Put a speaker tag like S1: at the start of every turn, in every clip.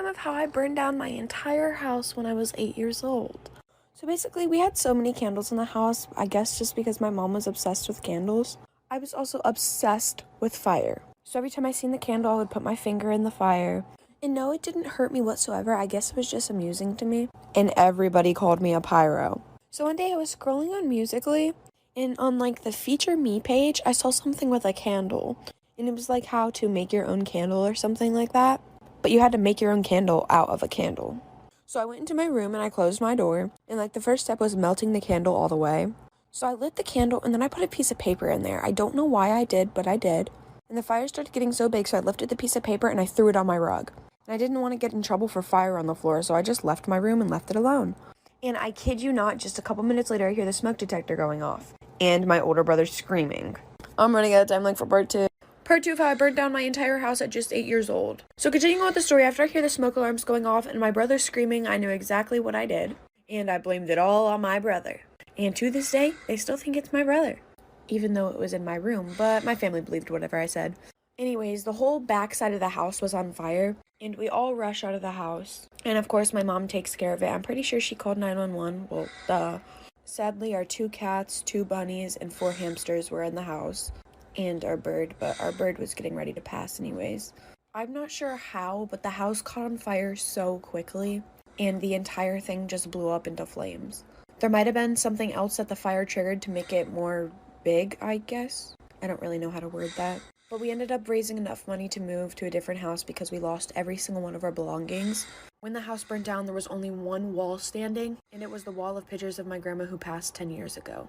S1: of how I burned down my entire house when I was 8 years old. So basically, we had so many candles in the house, I guess just because my mom was obsessed with candles. I was also obsessed with fire. So every time I seen the candle, I would put my finger in the fire. And no, it didn't hurt me whatsoever. I guess it was just amusing to me. And everybody called me a pyro. So one day I was scrolling on Musical.ly, and on like the Feature Me page, I saw something with a candle. And it was like how to make your own candle or something like that. But you had to make your own candle out of a candle. So I went into my room and I closed my door. And like the first step was melting the candle all the way. So I lit the candle and then I put a piece of paper in there. I don't know why I did, but I did. And the fire started getting so big, so I lifted the piece of paper and I threw it on my rug. And I didn't want to get in trouble for fire on the floor, so I just left my room and left it alone. And I kid you not, just a couple minutes later, I hear the smoke detector going off. And my older brother screaming. I'm running out of time like for part 2. Part 2 of how I burned down my entire house at just 8 years old. So continuing on with the story, after I hear the smoke alarms going off and my brother screaming, I knew exactly what I did. And I blamed it all on my brother. And to this day, they still think it's my brother. Even though it was in my room, but my family believed whatever I said. Anyways, the whole back side of the house was on fire, and we all rush out of the house. And of course, my mom takes care of it. I'm pretty sure she called 911. Well, duh. Sadly, our 2 cats, 2 bunnies, and 4 hamsters were in the house. And our bird, but our bird was getting ready to pass anyways. I'm not sure how, but the house caught on fire so quickly, and the entire thing just blew up into flames. There might have been something else that the fire triggered to make it more big, I guess. I don't really know how to word that. But we ended up raising enough money to move to a different house because we lost every single one of our belongings. When the house burned down, there was only one wall standing, and it was the wall of pictures of my grandma who passed 10 years ago.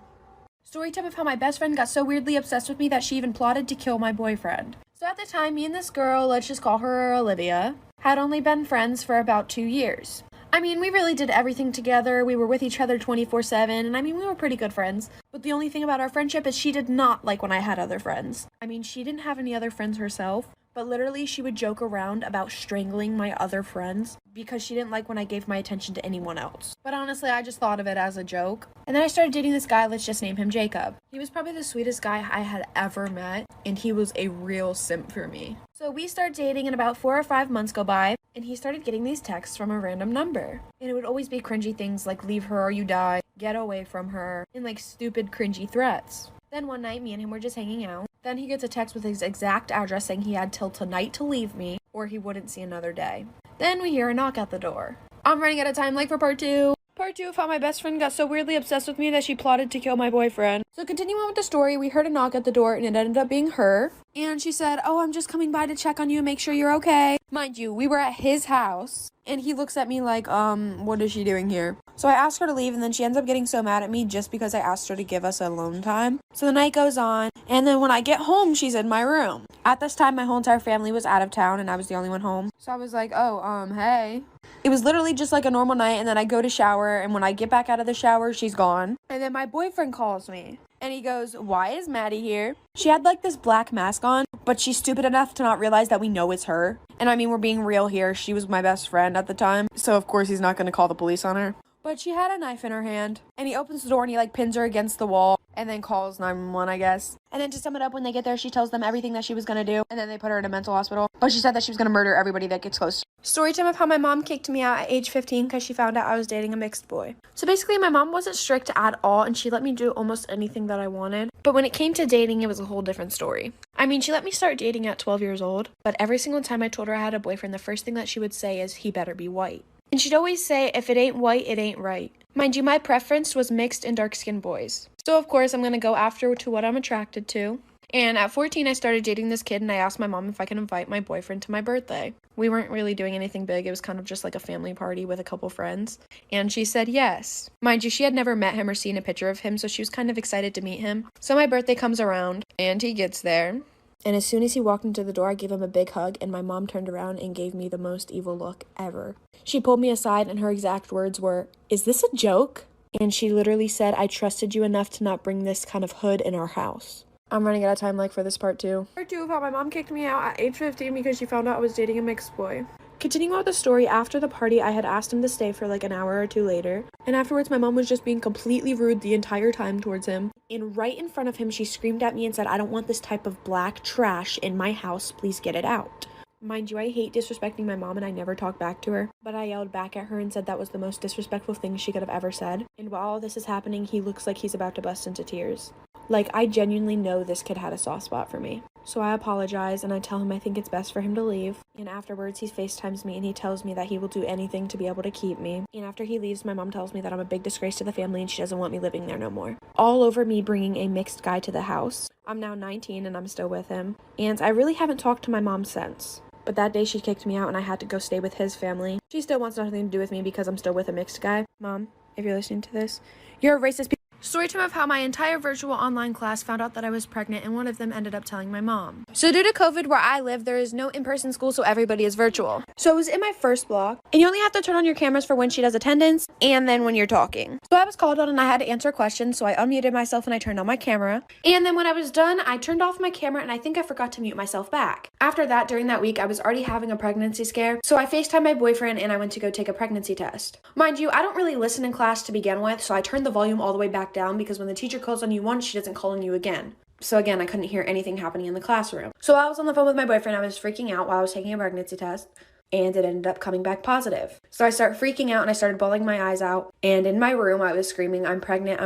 S1: Storytime of how my best friend got so weirdly obsessed with me that she even plotted to kill my boyfriend. So at the time, me and this girl, let's just call her Olivia, had only been friends for about 2 years. I mean, we really did everything together. We were with each other 24/7, and I mean, we were pretty good friends. But the only thing about our friendship is she did not like when I had other friends. I mean, she didn't have any other friends herself, but literally she would joke around about strangling my other friends because she didn't like when I gave my attention to anyone else. But honestly, I just thought of it as a joke. And then I started dating this guy, let's just name him Jacob. He was probably the sweetest guy I had ever met, and he was a real simp for me. So we started dating and about 4 or 5 months go by, and he started getting these texts from a random number. And it would always be cringy things like leave her or you die, get away from her, and like stupid cringy threats. Then one night, me and him were just hanging out. Then he gets a text with his exact address saying he had till tonight to leave me or he wouldn't see another day. Then we hear a knock at the door. I'm running out of time, like for part 2. Part 2 of how my best friend got so weirdly obsessed with me that she plotted to kill my boyfriend. So continuing on with the story, we heard a knock at the door and it ended up being her. And she said, "Oh, I'm just coming by to check on you and make sure you're okay." Mind you, we were at his house. And he looks at me like, what is she doing here? So I asked her to leave, and then she ends up getting so mad at me just because I asked her to give us alone time. So the night goes on, and then when I get home, she's in my room. At this time, my whole entire family was out of town, and I was the only one home. So I was like, hey. It was literally just like a normal night, and then I go to shower, and when I get back out of the shower, she's gone. And then my boyfriend calls me, and he goes, "Why is Maddie here?" She had like this black mask on, but she's stupid enough to not realize that we know it's her. And I mean, we're being real here. She was my best friend at the time, so of course he's not going to call the police on her. But she had a knife in her hand, and he opens the door and he like pins her against the wall and then calls 911, I guess. And then to sum it up, when they get there, she tells them everything that she was going to do, and then they put her in a mental hospital. But she said that she was going to murder everybody that gets close. Storytime of how my mom kicked me out at age 15 because she found out I was dating a mixed boy. So basically, my mom wasn't strict at all, and she let me do almost anything that I wanted. But when it came to dating, it was a whole different story. I mean, she let me start dating at 12 years old, but every single time I told her I had a boyfriend, the first thing that she would say is, "He better be white." And she'd always say, "If it ain't white, it ain't right." Mind you, my preference was mixed and dark-skinned boys. So of course, I'm going to go after to what I'm attracted to. And at 14, I started dating this kid, and I asked my mom if I could invite my boyfriend to my birthday. We weren't really doing anything big. It was kind of just like a family party with a couple friends. And she said yes. Mind you, she had never met him or seen a picture of him, so she was kind of excited to meet him. So my birthday comes around, and he gets there. And as soon as he walked into the door, I gave him a big hug, and my mom turned around and gave me the most evil look ever. She pulled me aside, and her exact words were, "Is this a joke?" And she literally said, "I trusted you enough to not bring this kind of hood in our house." I'm running out of time like for this part 2. Part 2 of how my mom kicked me out at age 15 because she found out I was dating a mixed boy. Continuing on with the story, after the party, I had asked him to stay for like an hour or 2 later. And afterwards, my mom was just being completely rude the entire time towards him. And right in front of him, she screamed at me and said, "I don't want this type of black trash in my house. Please get it out." Mind you, I hate disrespecting my mom and I never talk back to her, but I yelled back at her and said that was the most disrespectful thing she could have ever said. And while all this is happening, he looks like he's about to bust into tears. Like, I genuinely know this kid had a soft spot for me. So I apologize and I tell him I think it's best for him to leave. And afterwards, he FaceTimes me and he tells me that he will do anything to be able to keep me. And after he leaves, my mom tells me that I'm a big disgrace to the family and she doesn't want me living there no more. All over me bringing a mixed guy to the house. I'm now 19 and I'm still with him. And I really haven't talked to my mom since. But that day she kicked me out and I had to go stay with his family. She still wants nothing to do with me because I'm still with a mixed guy. Mom, if you're listening to this, you're a racist. Storytime of how my entire virtual online class found out that I was pregnant and one of them ended up telling my mom. So due to COVID where I live, there is no in-person school, so everybody is virtual. So I was in my first block and you only have to turn on your cameras for when she does attendance and then when you're talking. So I was called on and I had to answer questions, so I unmuted myself and I turned on my camera. And then when I was done, I turned off my camera and I think I forgot to mute myself back. After that, during that week, I was already having a pregnancy scare, so I FaceTimed my boyfriend and I went to go take a pregnancy test. Mind you, I don't really listen in class to begin with, so I turned the volume all the way back down because when the teacher calls on you once, she doesn't call on you again. So again, I couldn't hear anything happening in the classroom. So I was on the phone with my boyfriend. I was freaking out while I was taking a pregnancy test and it ended up coming back positive. So I started freaking out and I started bawling my eyes out. And in my room, I was screaming, I'm pregnant,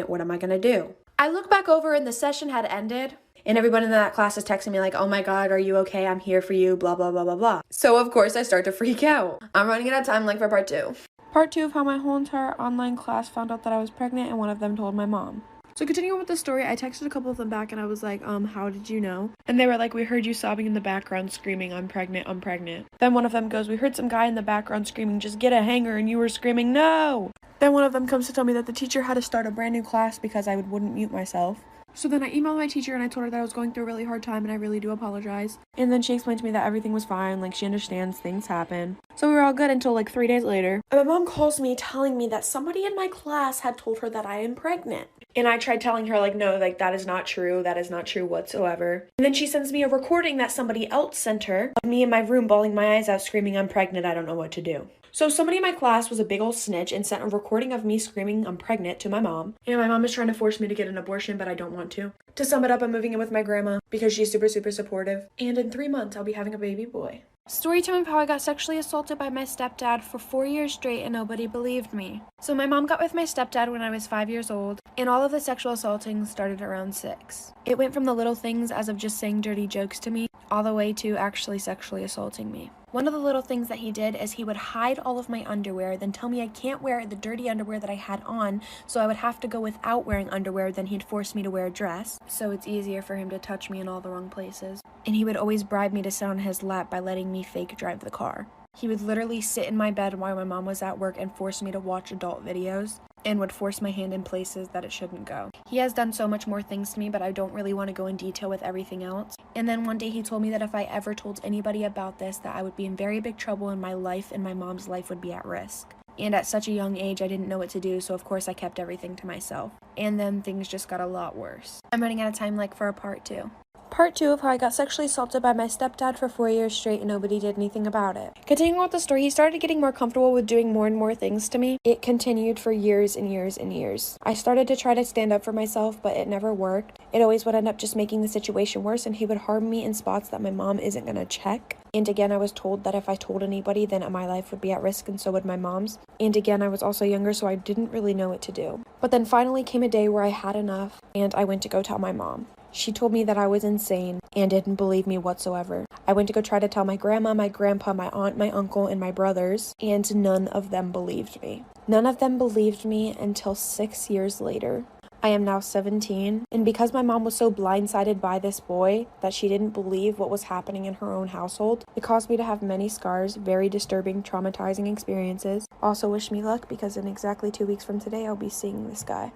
S1: what am I gonna do? I look back over and the session had ended and everyone in that class is texting me like, oh my God, are you okay? I'm here for you, blah, blah, blah, blah, blah. So of course I start to freak out. I'm running out of time like for part 2. Part 2 of how my whole entire online class found out that I was pregnant and one of them told my mom. So continuing with the story, I texted a couple of them back and I was like, how did you know? And they were like, we heard you sobbing in the background screaming, I'm pregnant. Then one of them goes, we heard some guy in the background screaming, just get a hanger, and you were screaming, no! Then one of them comes to tell me that the teacher had to start a brand new class because I wouldn't mute myself. So then I emailed my teacher and I told her that I was going through a really hard time and I really do apologize. And then she explained to me that everything was fine, like she understands things happen. So we were all good until like 3 days later. And my mom calls me telling me that somebody in my class had told her that I am pregnant. And I tried telling her like, no, like that is not true. That is not true whatsoever. And then she sends me a recording that somebody else sent her of me in my room bawling my eyes out screaming, I'm pregnant, I don't know what to do. So somebody in my class was a big old snitch and sent a recording of me screaming I'm pregnant to my mom. And my mom is trying to force me to get an abortion, but I don't want to. To sum it up, I'm moving in with my grandma because she's super, super supportive. And in 3 months, I'll be having a baby boy. Storytime of how I got sexually assaulted by my stepdad for 4 years straight and nobody believed me. So my mom got with my stepdad when I was 5 years old, and all of the sexual assaulting started around 6. It went from the little things as of just saying dirty jokes to me, all the way to actually sexually assaulting me. One of the little things that he did is he would hide all of my underwear, then tell me I can't wear the dirty underwear that I had on, so I would have to go without wearing underwear, then he'd force me to wear a dress, so it's easier for him to touch me in all the wrong places. And he would always bribe me to sit on his lap by letting me fake drive the car. He would literally sit in my bed while my mom was at work and force me to watch adult videos, and would force my hand in places that it shouldn't go. He has done so much more things to me, but I don't really want to go in detail with everything else. And then one day he told me that if I ever told anybody about this, that I would be in very big trouble in my life and my mom's life would be at risk. And at such a young age, I didn't know what to do, so of course I kept everything to myself. And then things just got a lot worse. I'm running out of time like for a part 2. Part 2 of how I got sexually assaulted by my stepdad for 4 years straight and nobody did anything about it. Continuing with the story, he started getting more comfortable with doing more and more things to me. It continued for years and years and years. I started to try to stand up for myself, but it never worked. It always would end up just making the situation worse, and he would harm me in spots that my mom isn't going to check. And again, I was told that if I told anybody, then my life would be at risk, and so would my mom's. And again, I was also younger, so I didn't really know what to do. But then finally came a day where I had enough, and I went to go tell my mom. She told me that I was insane and didn't believe me whatsoever. I went to go try to tell my grandma, my grandpa, my aunt, my uncle, and my brothers, and none of them believed me. None of them believed me until 6 years later. I am now 17, and because my mom was so blindsided by this boy that she didn't believe what was happening in her own household, it caused me to have many scars, very disturbing, traumatizing experiences. Also wish me luck because in exactly 2 weeks from today, I'll be seeing this guy.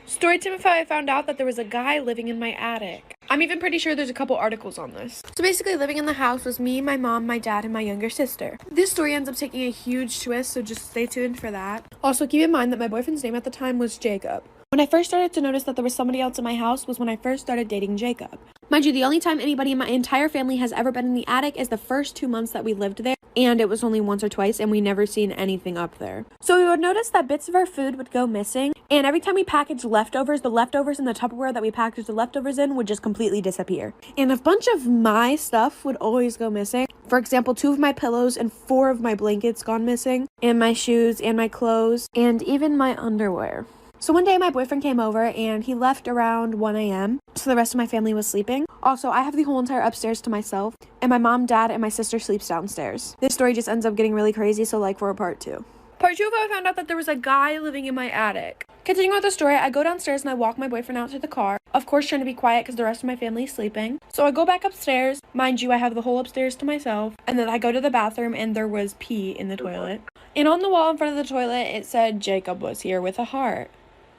S1: Storytime of how I found out that there was a guy living in my attic. I'm even pretty sure there's a couple articles on this. So basically living in the house was me, my mom, my dad, and my younger sister. This story ends up taking a huge twist, so just stay tuned for that. Also keep in mind that my boyfriend's name at the time was Jacob. When I first started to notice that there was somebody else in my house was when I first started dating Jacob. Mind you, the only time anybody in my entire family has ever been in the attic is the first 2 months that we lived there. and it was only once or twice, and we never seen anything up there. So we would notice that bits of our food would go missing, and every time we packaged leftovers, the leftovers in the Tupperware that we packaged the leftovers in would just completely disappear. And a bunch of my stuff would always go missing. For example, 2 of my pillows and 4 of my blankets gone missing, and my shoes and my clothes, and even my underwear. So one day my boyfriend came over and he left around 1 a.m. So the rest of my family was sleeping. Also, I have the whole entire upstairs to myself, and my mom, dad, and my sister sleeps downstairs. This story just ends up getting really crazy, so like for a part 2. Part 2 of how I found out that there was a guy living in my attic. Continuing with the story, I go downstairs and I walk my boyfriend out to the car. Of course, trying to be quiet because the rest of my family is sleeping. So I go back upstairs. Mind you, I have the whole upstairs to myself. And then I go to the bathroom and there was pee in the toilet. And on the wall in front of the toilet, it said Jacob was here with a heart.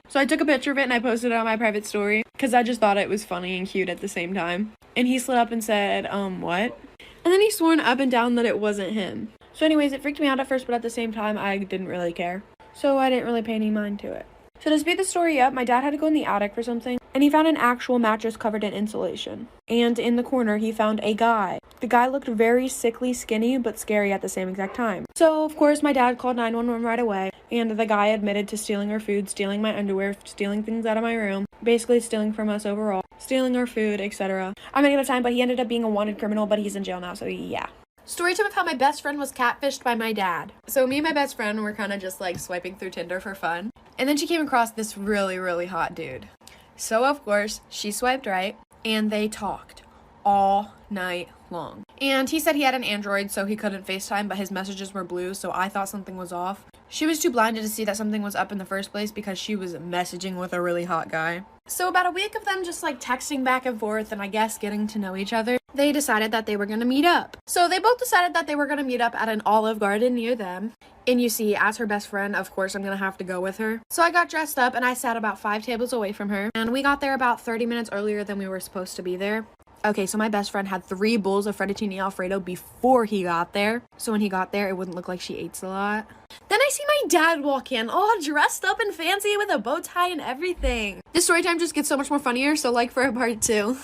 S1: So I took a picture of it and I posted it on my private story because I just thought it was funny and cute at the same time. And he slid up and said, what? And then he swore up and down that it wasn't him. So anyways, it freaked me out at first, but at the same time, I didn't really care. So I didn't really pay any mind to it. So to speed the story up, my dad had to go in the attic for something, and he found an actual mattress covered in insulation. And in the corner, he found a guy. The guy looked very sickly, skinny, but scary at the same exact time. So, of course, my dad called 911 right away, and the guy admitted to stealing our food, stealing my underwear, stealing things out of my room, basically stealing from us overall, stealing our food, etc. I'm running out of time, but he ended up being a wanted criminal, but he's in jail now, so yeah. Story time of how my best friend was catfished by my dad. So me and my best friend were kind of just like swiping through Tinder for fun. And then she came across this really, really hot dude. So of course, she swiped right and they talked all night long. And he said he had an Android so he couldn't FaceTime, but his messages were blue, so I thought something was off. She was too blinded to see that something was up in the first place because she was messaging with a really hot guy. So about a week of them just like texting back and forth and I guess getting to know each other, they decided that they were going to meet up. So they both decided that they were going to meet up at an Olive Garden near them. And you see, as her best friend, of course, I'm going to have to go with her. So I got dressed up and I sat about 5 tables away from her. And we got there about 30 minutes earlier than we were supposed to be there. Okay, so my best friend had 3 bowls of fettuccine alfredo before he got there. So when he got there, it wouldn't look like she ate a lot. Then I see my dad walk in, all dressed up and fancy with a bow tie and everything. This story time just gets so much more funnier, so like for a part 2.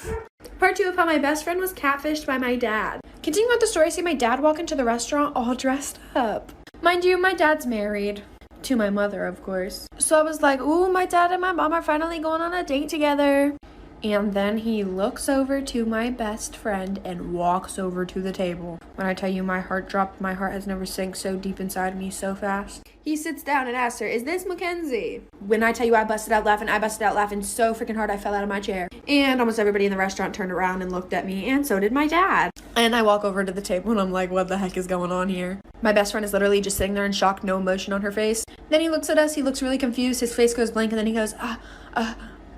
S1: Part 2 of how my best friend was catfished by my dad. Continuing with the story, I see my dad walk into the restaurant all dressed up. Mind you, my dad's married. To my mother, of course. So I was like, ooh, my dad and my mom are finally going on a date together. And then he looks over to my best friend and walks over to the table. When I tell you my heart dropped, my heart has never sank so deep inside me so fast. He sits down and asks her, is this Mackenzie? When I tell you I busted out laughing so freaking hard I fell out of my chair. And almost everybody in the restaurant turned around and looked at me, and so did my dad. And I walk over to the table and I'm like, what the heck is going on here? My best friend is literally just sitting there in shock, no emotion on her face. Then he looks at us, he looks really confused, his face goes blank, and then he goes,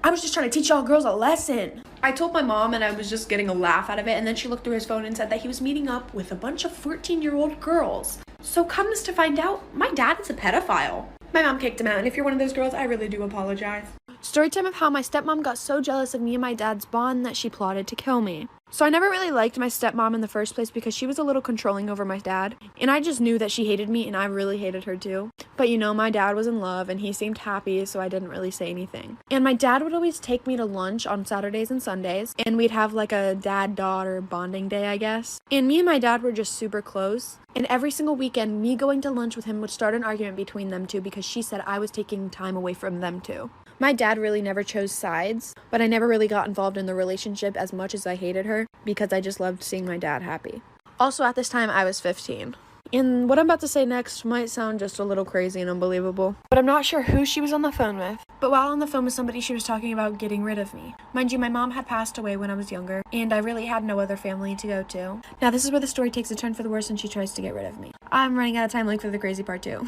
S1: I was just trying to teach y'all girls a lesson. I told my mom and I was just getting a laugh out of it, and then she looked through his phone and said that he was meeting up with a bunch of 14-year-old girls. So comes to find out, my dad is a pedophile. My mom kicked him out, and if you're one of those girls, I really do apologize. Storytime of how my stepmom got so jealous of me and my dad's bond that she plotted to kill me. So I never really liked my stepmom in the first place because she was a little controlling over my dad. And I just knew that she hated me and I really hated her too. But you know, my dad was in love and he seemed happy, so I didn't really say anything. And my dad would always take me to lunch on Saturdays and Sundays. And we'd have like a dad-daughter bonding day, I guess. And me and my dad were just super close. And every single weekend, me going to lunch with him would start an argument between them two because she said I was taking time away from them two. My dad really never chose sides, but I never really got involved in the relationship as much as I hated her because I just loved seeing my dad happy. Also, at this time, I was 15. And what I'm about to say next might sound just a little crazy and unbelievable, but I'm not sure who she was on the phone with. But while on the phone with somebody, she was talking about getting rid of me. Mind you, my mom had passed away when I was younger, and I really had no other family to go to. Now, this is where the story takes a turn for the worse and she tries to get rid of me. I'm running out of time, like for the crazy part 2.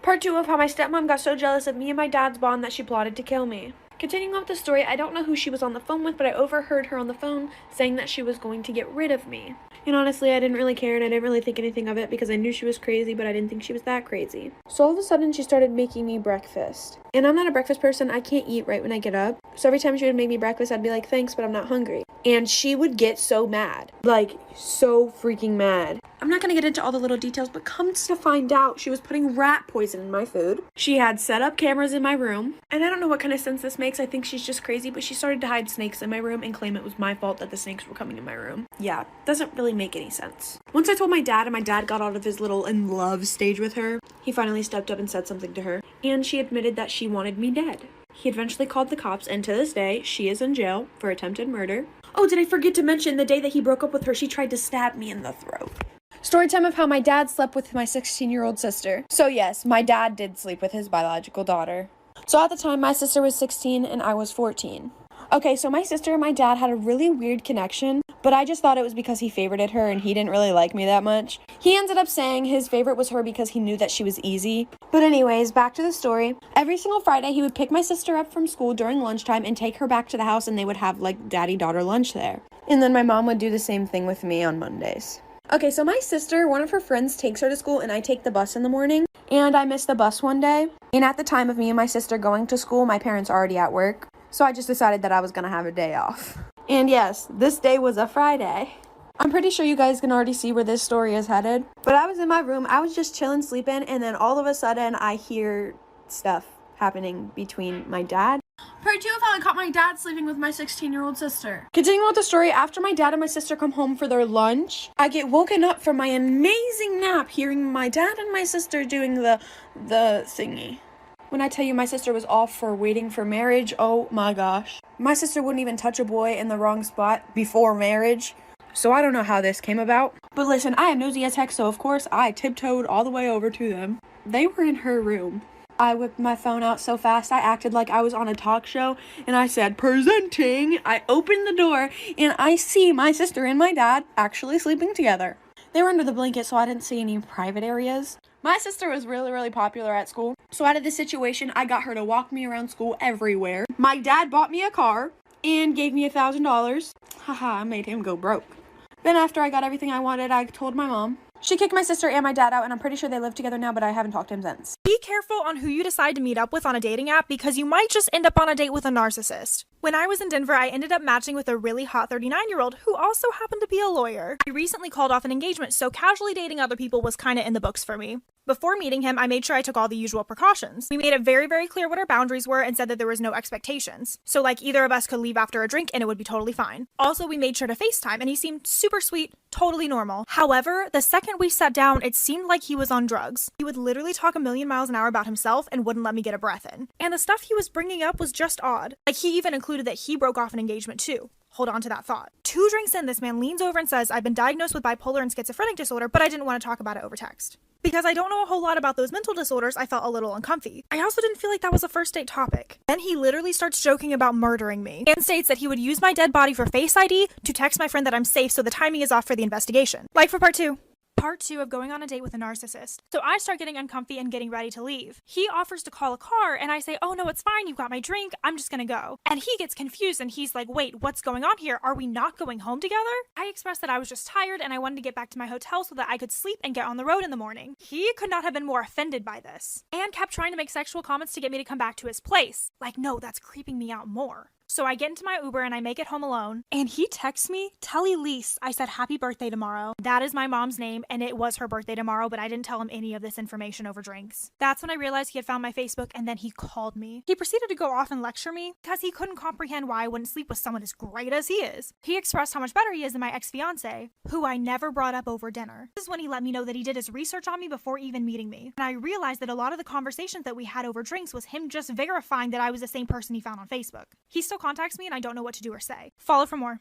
S1: Part 2 of how my stepmom got so jealous of me and my dad's bond that she plotted to kill me. Continuing with the story, I don't know who she was on the phone with, but I overheard her on the phone saying that she was going to get rid of me. And honestly, I didn't really care and I didn't really think anything of it because I knew she was crazy, but I didn't think she was that crazy. So all of a sudden, she started making me breakfast. And I'm not a breakfast person. I can't eat right when I get up. So every time she would make me breakfast, I'd be like, thanks, but I'm not hungry. And she would get so mad. Like, so freaking mad. I'm not going to get into all the little details, but comes to find out, she was putting rat poison in my food. She had set up cameras in my room. And I don't know what kind of sense this makes. snakes. I think she's just crazy, but she started to hide snakes in my room and claim it was my fault that the snakes were coming in my room. Yeah, doesn't really make any sense. Once I told my dad and my dad got out of his little in love stage with her, he finally stepped up and said something to her, and she admitted that she wanted me dead. He eventually called the cops, and to this day, she is in jail for attempted murder. Oh, did I forget to mention the day that he broke up with her, she tried to stab me in the throat. Story time of how my dad slept with my 16-year-old sister. So yes, my dad did sleep with his biological daughter. So at the time, my sister was 16 and I was 14. Okay, so my sister and my dad had a really weird connection, but I just thought it was because he favorited her and he didn't really like me that much. He ended up saying his favorite was her because he knew that she was easy. But anyways, back to the story. Every single Friday, he would pick my sister up from school during lunchtime and take her back to the house, and they would have like daddy-daughter lunch there. And then my mom would do the same thing with me on Mondays. Okay, so my sister, one of her friends takes her to school and I take the bus in the morning, and I missed the bus one day. And at the time of me and my sister going to school, my parents are already at work. So I just decided that I was gonna have a day off. And yes, this day was a Friday. I'm pretty sure you guys can already see where this story is headed. But I was in my room, I was just chilling, sleeping, and then all of a sudden I hear stuff happening between my dad. Part 2 of how I caught my dad sleeping with my 16-year-old sister. Continuing with the story, after my dad and my sister come home for their lunch, I get woken up from my amazing nap hearing my dad and my sister doing the thingy. When I tell you my sister was off for waiting for marriage, oh my gosh. My sister wouldn't even touch a boy in the wrong spot before marriage. So I don't know how this came about. But listen, I am nosy as heck, so of course I tiptoed all the way over to them. They were in her room. I whipped my phone out so fast, I acted like I was on a talk show, and I said, "Presenting." I opened the door, and I see my sister and my dad actually sleeping together. They were under the blanket, so I didn't see any private areas. My sister was really, really popular at school, so out of this situation, I got her to walk me around school everywhere. My dad bought me a car and gave me $1,000. Haha, I made him go broke. Then after I got everything I wanted, I told my mom. She kicked my sister and my dad out, and I'm pretty sure they live together now, but I haven't talked to him since.
S2: Be careful on who you decide to meet up with on a dating app, because you might just end up on a date with a narcissist. When I was in Denver, I ended up matching with a really hot 39-year-old who also happened to be a lawyer. I recently called off an engagement, so casually dating other people was kinda in the books for me. Before meeting him, I made sure I took all the usual precautions. We made it very, very clear what our boundaries were and said that there was no expectations. So like either of us could leave after a drink and it would be totally fine. Also, we made sure to FaceTime and he seemed super sweet, totally normal. However, the second we sat down, it seemed like he was on drugs. He would literally talk a million miles an hour about himself and wouldn't let me get a breath in. And the stuff he was bringing up was just odd. Like he even included that he broke off an engagement too. Hold on to that thought. 2 drinks in, this man leans over and says, "I've been diagnosed with bipolar and schizophrenic disorder, but I didn't want to talk about it over text." Because I don't know a whole lot about those mental disorders, I felt a little uncomfy. I also didn't feel like that was a first date topic. Then he literally starts joking about murdering me and states that he would use my dead body for Face ID to text my friend that I'm safe, so the timing is off for the investigation. Like for part 2. Part 2 of going on a date with a narcissist. So I start getting uncomfy and getting ready to leave. He offers to call a car and I say, "Oh no, it's fine, you've got my drink, I'm just gonna go." And he gets confused and he's like, "Wait, what's going on here? Are we not going home together?" I expressed that I was just tired and I wanted to get back to my hotel so that I could sleep and get on the road in the morning. He could not have been more offended by this and kept trying to make sexual comments to get me to come back to his place. Like, no, that's creeping me out more. So I get into my Uber and I make it home alone, and he texts me, "Tell Elise I said happy birthday tomorrow." That is my mom's name, and it was her birthday tomorrow, but I didn't tell him any of this information over drinks. That's when I realized he had found my Facebook, and then he called me. He proceeded to go off and lecture me because he couldn't comprehend why I wouldn't sleep with someone as great as he is. He expressed how much better he is than my ex-fiance, who I never brought up over dinner. This is when he let me know that he did his research on me before even meeting me, and I realized that a lot of the conversations that we had over drinks was him just verifying that I was the same person he found on Facebook. He still contacts me and I don't know what to do or say. Follow for more.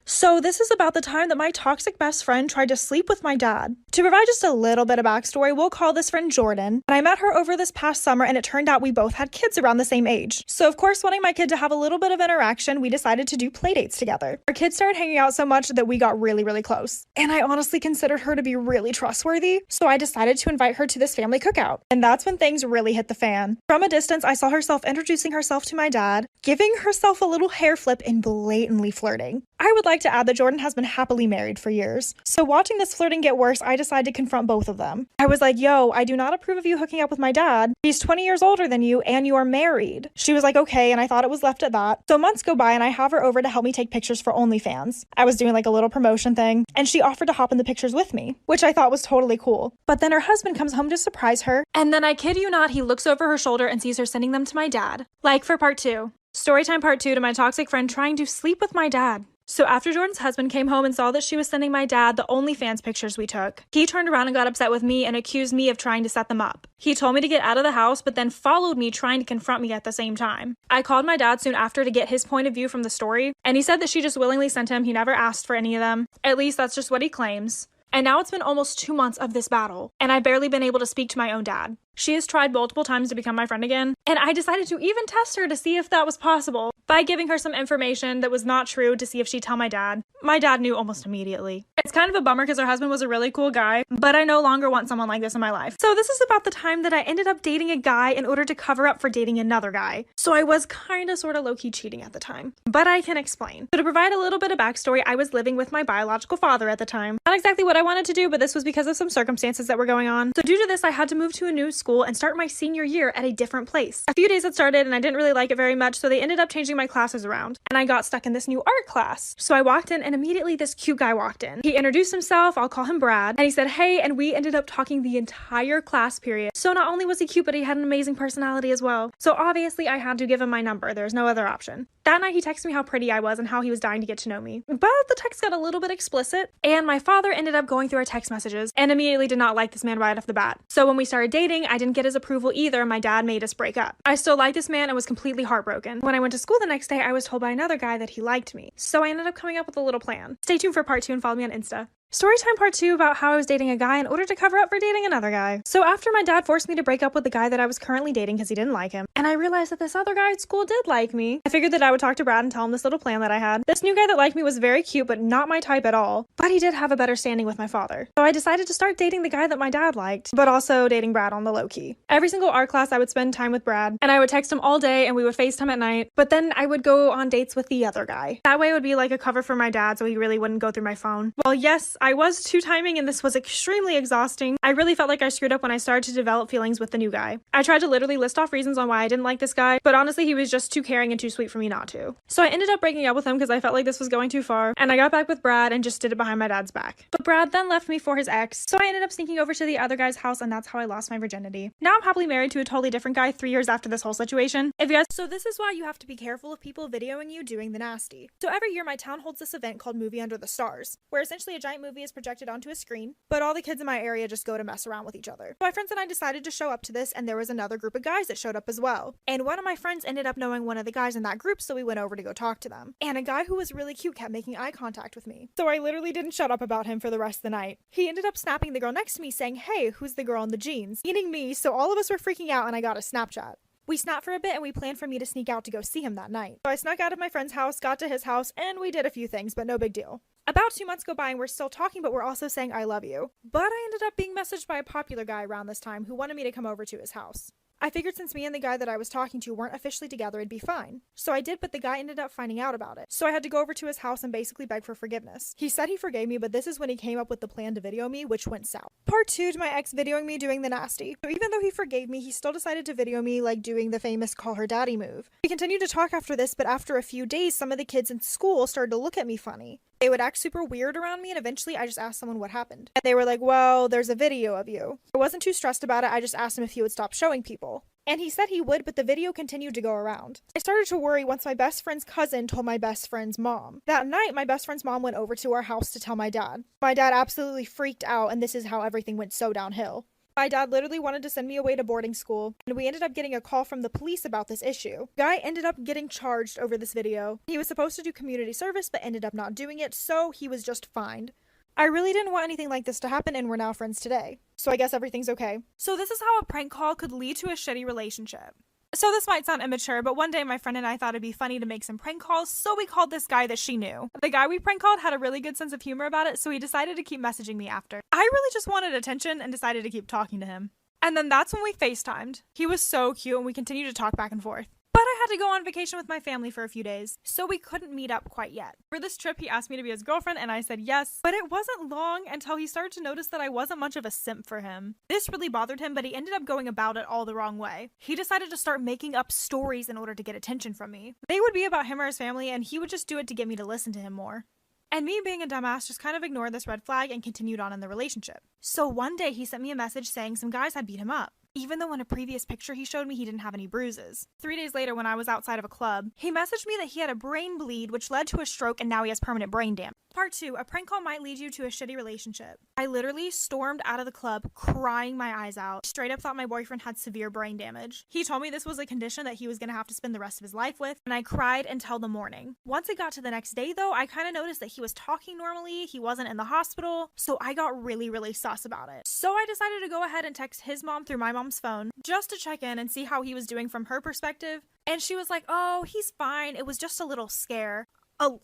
S2: So this is about the time that my toxic best friend tried to sleep with my dad. To provide just a little bit of backstory, we'll call this friend Jordan. And I met her over this past summer and it turned out we both had kids around the same age. So of course, wanting my kid to have a little bit of interaction, we decided to do play dates together. Our kids started hanging out so much that we got really, really close. And I honestly considered her to be really trustworthy. So I decided to invite her to this family cookout. And that's when things really hit the fan. From a distance, I saw herself introducing herself to my dad, giving herself a little hair flip and blatantly flirting. I would like to add that Jordan has been happily married for years. So watching this flirting get worse, I decided to confront both of them. I was like, "Yo, I do not approve of you hooking up with my dad. He's 20 years older than you and you are married." She was like, "Okay," and I thought it was left at that. So months go by and I have her over to help me take pictures for OnlyFans. I was doing like a little promotion thing and she offered to hop in the pictures with me, which I thought was totally cool. But then her husband comes home to surprise her. And then I kid you not, he looks over her shoulder and sees her sending them to my dad. Like for part 2. Storytime part 2 to my toxic friend trying to sleep with my dad. So after Jordan's husband came home and saw that she was sending my dad the OnlyFans pictures we took, he turned around and got upset with me and accused me of trying to set them up. He told me to get out of the house, but then followed me trying to confront me at the same time. I called my dad soon after to get his point of view from the story, and he said that she just willingly sent him. He never asked for any of them. At least that's just what he claims. And now it's been almost 2 months of this battle, and I've barely been able to speak to my own dad. She has tried multiple times to become my friend again, and I decided to even test her to see if that was possible by giving her some information that was not true to see if she'd tell my dad. My dad knew almost immediately. It's kind of a bummer because her husband was a really cool guy, but I no longer want someone like this in my life. So this is about the time that I ended up dating a guy in order to cover up for dating another guy. So I was kind of sort of low-key cheating at the time, but I can explain. So to provide a little bit of backstory, I was living with my biological father at the time. Not exactly what I wanted to do, but this was because of some circumstances that were going on. So due to this, I had to move to a new school and start my senior year at a different place. A few days had started and I didn't really like it very much, so they ended up changing my classes around. And I got stuck in this new art class. So I walked in and immediately this cute guy walked in. He introduced himself, I'll call him Brad, and he said, hey, and we ended up talking the entire class period. So not only was he cute, but he had an amazing personality as well. So obviously I had to give him my number. There's no other option. That night he texted me how pretty I was and how he was dying to get to know me. But the text got a little bit explicit, and my father ended up going through our text messages and immediately did not like this man right off the bat. So when we started dating, I didn't get his approval either. My dad made us break up. I still liked this man and was completely heartbroken. When I went to school the next day, I was told by another guy that he liked me. So I ended up coming up with a little plan. Stay tuned for part 2 and follow me on Insta. Storytime part 2 about how I was dating a guy in order to cover up for dating another guy. So after my dad forced me to break up with the guy that I was currently dating because he didn't like him, and I realized that this other guy at school did like me, I figured that I would talk to Brad and tell him this little plan that I had. This new guy that liked me was very cute, but not my type at all. But he did have a better standing with my father. So I decided to start dating the guy that my dad liked, but also dating Brad on the low-key. Every single art class I would spend time with Brad, and I would text him all day and we would FaceTime at night, but then I would go on dates with the other guy. That way it would be like a cover for my dad so he really wouldn't go through my phone. Well, yes, I was 2 times and this was extremely exhausting. I really felt like I screwed up when I started to develop feelings with the new guy. I tried to literally list off reasons on why I didn't like this guy, but honestly he was just too caring and too sweet for me not to. So I ended up breaking up with him because I felt like this was going too far, and I got back with Brad and just did it behind my dad's back. But Brad then left me for his ex, so I ended up sneaking over to the other guy's house, and that's how I lost my virginity. Now I'm happily married to a totally different guy 3 years after this whole situation. So this is why you have to be careful of people videoing you doing the nasty. So every year my town holds this event called Movie Under the Stars, where essentially a giant movie is projected onto a screen, but all the kids in my area just go to mess around with each other. My friends and I decided to show up to this, and there was another group of guys that showed up as well. And one of my friends ended up knowing one of the guys in that group, so we went over to go talk to them. And a guy who was really cute kept making eye contact with me. So I literally didn't shut up about him for the rest of the night. He ended up snapping the girl next to me saying, hey, who's the girl in the jeans? Meaning me, so all of us were freaking out and I got a Snapchat. We snapped for a bit and we planned for me to sneak out to go see him that night. So I snuck out of my friend's house, got to his house, and we did a few things, but no big deal. About 2 months go by and we're still talking, but we're also saying I love you. But I ended up being messaged by a popular guy around this time who wanted me to come over to his house. I figured since me and the guy that I was talking to weren't officially together, it'd be fine. So I did, but the guy ended up finding out about it. So I had to go over to his house and basically beg for forgiveness. He said he forgave me, but this is when he came up with the plan to video me, which went south. Part 2 to my ex videoing me doing the nasty. So even though he forgave me, he still decided to video me like doing the famous call her daddy move. We continued to talk after this, but after a few days, some of the kids in school started to look at me funny. They would act super weird around me, and eventually I just asked someone what happened. And they were like, well, there's a video of you. I wasn't too stressed about it, I just asked him if he would stop showing people. And he said he would, but the video continued to go around. I started to worry once my best friend's cousin told my best friend's mom. That night, my best friend's mom went over to our house to tell my dad. My dad absolutely freaked out, and this is how everything went so downhill. My dad literally wanted to send me away to boarding school, and we ended up getting a call from the police about this issue. Guy ended up getting charged over this video. He was supposed to do community service, but ended up not doing it, so he was just fined. I really didn't want anything like this to happen, and we're now friends today. So I guess everything's okay. So this is how a prank call could lead to a shitty relationship. So this might sound immature, but one day my friend and I thought it'd be funny to make some prank calls, so we called this guy that she knew. The guy we prank called had a really good sense of humor about it, so he decided to keep messaging me after. I really just wanted attention and decided to keep talking to him. And then that's when we FaceTimed. He was so cute and we continued to talk back and forth. But I had to go on vacation with my family for a few days, so we couldn't meet up quite yet. For this trip, he asked me to be his girlfriend, and I said yes, but it wasn't long until he started to notice that I wasn't much of a simp for him. This really bothered him, but he ended up going about it all the wrong way. He decided to start making up stories in order to get attention from me. They would be about him or his family, and he would just do it to get me to listen to him more. And me being a dumbass just kind of ignored this red flag and continued on in the relationship. So one day he sent me a message saying some guys had beat him up. even though in a previous picture he showed me he didn't have any bruises. 3 days later, when I was outside of a club, he messaged me that he had a brain bleed which led to a stroke and now he has permanent brain damage. Part 2, a prank call might lead you to a shitty relationship. I literally stormed out of the club crying my eyes out. Straight up thought my boyfriend had severe brain damage. He told me this was a condition that he was going to have to spend the rest of his life with, and I cried until the morning. Once it got to the next day though, I kind of noticed that he was talking normally, he wasn't in the hospital, so I got really sus about it. So I decided to go ahead and text his mom through my mom's phone just to check in and see how he was doing from her perspective, and she was like, "Oh, he's fine, it was just a little scare."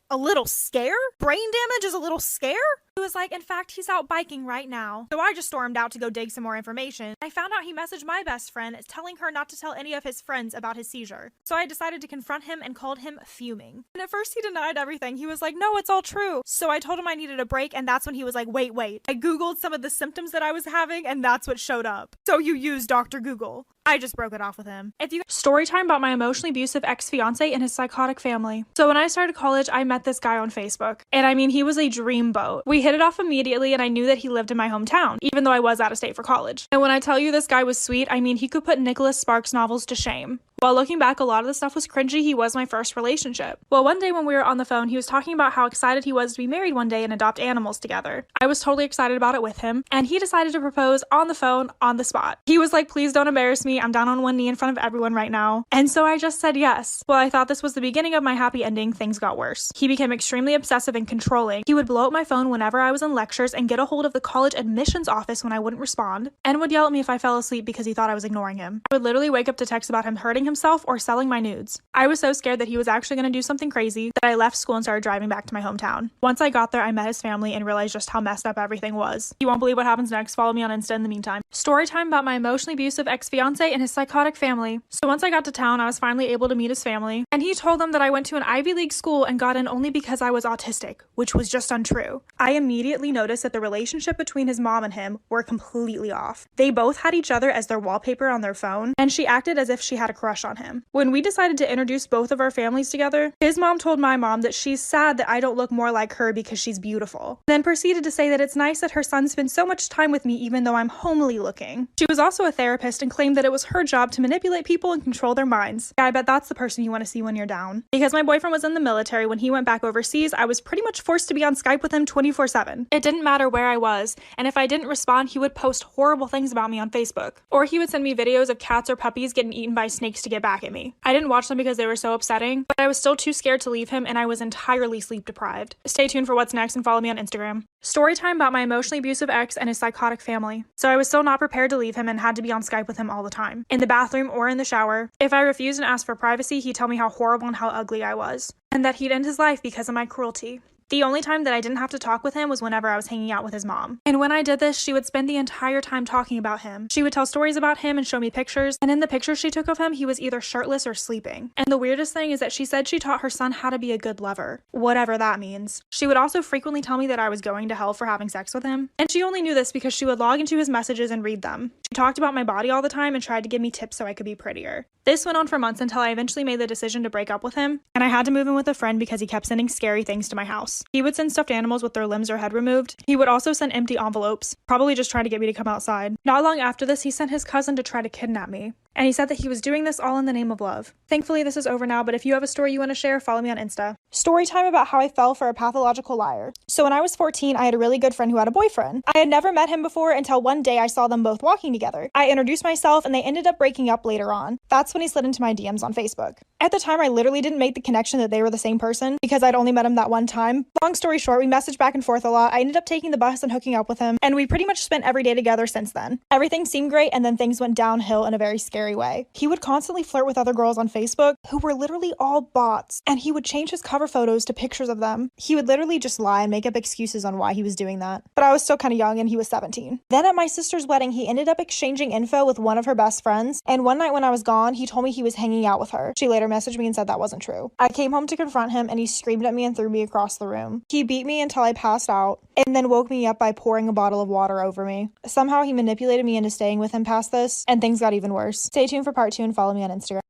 S2: A little scare? Brain damage is a little scare? He was like, "In fact, he's out biking right now." So I just stormed out to go dig some more information. I found out he messaged my best friend telling her not to tell any of his friends about his seizure. So I decided to confront him and called him fuming. And at first he denied everything. He was like, "No, it's all true." So I told him I needed a break, and that's when he was like, wait. I googled some of the symptoms that I was having and that's what showed up. So you use Dr. Google. I just broke it off with him. Storytime about my emotionally abusive ex-fiance and his psychotic family. So when I started college, I met this guy on Facebook. And I mean, he was a dreamboat. We hit it off immediately, and I knew that he lived in my hometown, even though I was out of state for college. And when I tell you this guy was sweet, I mean, he could put Nicholas Sparks novels to shame. While looking back, a lot of the stuff was cringy. He was my first relationship. Well, one day when we were on the phone, he was talking about how excited he was to be married one day and adopt animals together. I was totally excited about it with him, and he decided to propose on the phone, on the spot. He was like, "Please don't embarrass me. I'm down on one knee in front of everyone right now." And so I just said yes. Well, I thought this was the beginning of my happy ending. Things got worse. He became extremely obsessive and controlling. He would blow up my phone whenever I was in lectures and get a hold of the college admissions office when I wouldn't respond, and would yell at me if I fell asleep because he thought I was ignoring him. I would literally wake up to texts about him hurting himself or selling my nudes. I was so scared that he was actually going to do something crazy that I left school and started driving back to my hometown. Once I got there, I met his family and realized just how messed up everything was. You won't believe what happens next. Follow me on Insta in the meantime. Storytime about my emotionally abusive ex-fiance and his psychotic family. So once I got to town, I was finally able to meet his family, and he told them that I went to an Ivy League school and got in only because I was autistic, which was just untrue. I immediately noticed that the relationship between his mom and him were completely off. They both had each other as their wallpaper on their phone, and she acted as if she had a crush on him. When we decided to introduce both of our families together, his mom told my mom that she's sad that I don't look more like her because she's beautiful, then proceeded to say that it's nice that her son spends so much time with me even though I'm homely looking. She was also a therapist and claimed that it was her job to manipulate people and control their minds. Yeah, I bet that's the person you want to see when you're down. Because my boyfriend was in the military, when he went back overseas, I was pretty much forced to be on Skype with him 24/7. It didn't matter where I was, and if I didn't respond, he would post horrible things about me on Facebook. Or he would send me videos of cats or puppies getting eaten by snakes to get back at me. I didn't watch them because they were so upsetting, but I was still too scared to leave him, and I was entirely sleep deprived. Stay tuned for what's next and follow me on Instagram. Storytime about my emotionally abusive ex and his psychotic family. So I was still not prepared to leave him and had to be on Skype with him all the time, in the bathroom or in the shower. If I refused and asked for privacy, he'd tell me how horrible and how ugly I was, and that he'd end his life because of my cruelty. The only time that I didn't have to talk with him was whenever I was hanging out with his mom. And when I did this, she would spend the entire time talking about him. She would tell stories about him and show me pictures, and in the pictures she took of him, he was either shirtless or sleeping. And the weirdest thing is that she said she taught her son how to be a good lover, whatever that means. She would also frequently tell me that I was going to hell for having sex with him, and she only knew this because she would log into his messages and read them. She talked about my body all the time and tried to give me tips so I could be prettier. This went on for months until I eventually made the decision to break up with him, and I had to move in with a friend because he kept sending scary things to my house. He would send stuffed animals with their limbs or head removed. He would also send empty envelopes, probably just trying to get me to come outside. Not long after this, he sent his cousin to try to kidnap me, and he said that he was doing this all in the name of love. Thankfully, this is over now, but if you have a story you want to share, follow me on Insta. Story time about how I fell for a pathological liar. So when I was 14, I had a really good friend who had a boyfriend. I had never met him before until one day I saw them both walking together. I introduced myself, and they ended up breaking up later on. That's when he slid into my DMs on Facebook. At the time, I literally didn't make the connection that they were the same person because I'd only met him that one time. Long story short, we messaged back and forth a lot. I ended up taking the bus and hooking up with him, and we pretty much spent every day together since then. Everything seemed great, and then things went downhill in a very scary way. He would constantly flirt with other girls on Facebook who were literally all bots, and he would change his cover photos to pictures of them. He would literally just lie and make up excuses on why he was doing that. But I was still kind of young, and he was 17. Then at my sister's wedding, he ended up exchanging info with one of her best friends, and one night when I was gone, he told me he was hanging out with her. She later messaged me and said that wasn't true. I came home to confront him, and he screamed at me and threw me across the room. He beat me until I passed out, and then woke me up by pouring a bottle of water over me. Somehow he manipulated me into staying with him past this, and things got even worse. Stay tuned for part 2 and follow me on Instagram.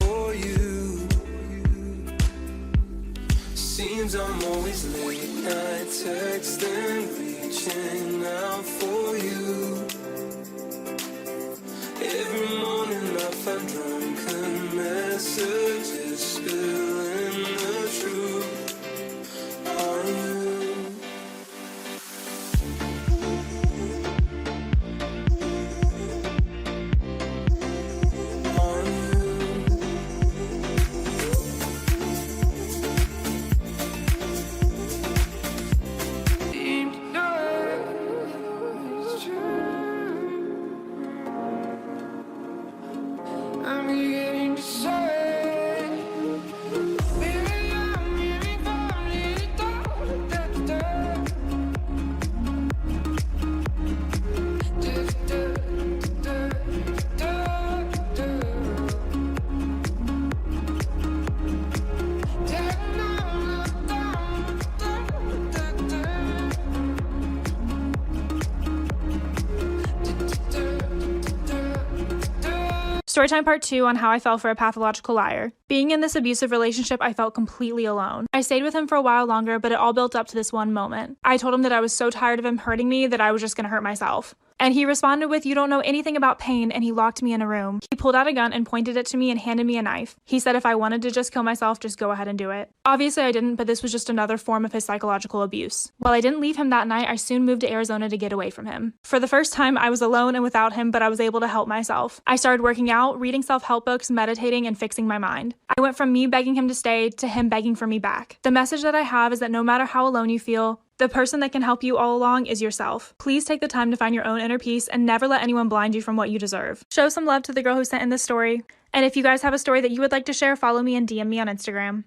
S3: Seems I'm always late night texting, reaching out for you. Every morning
S2: Storytime part 2 on how I fell for a pathological liar. Being in this abusive relationship, I felt completely alone. I stayed with him for a while longer, but it all built up to this one moment. I told him that I was so tired of him hurting me that I was just gonna hurt myself. And he responded with, "You don't know anything about pain," and he locked me in a room. He pulled out a gun and pointed it to me and handed me a knife. He said if I wanted to just kill myself, just go ahead and do it. Obviously I didn't, but this was just another form of his psychological abuse. While I didn't leave him that night, I soon moved to Arizona to get away from him. For the first time, I was alone and without him, but I was able to help myself. I started working out, reading self-help books, meditating, and fixing my mind. I went from me begging him to stay to him begging for me back. The message that I have is that no matter how alone you feel, the person that can help you all along is yourself. Please take the time to find your own inner peace and never let anyone blind you from what you deserve. Show some love to the girl who sent in this story. And if you guys have a story that you would like to share, follow me and DM me on Instagram.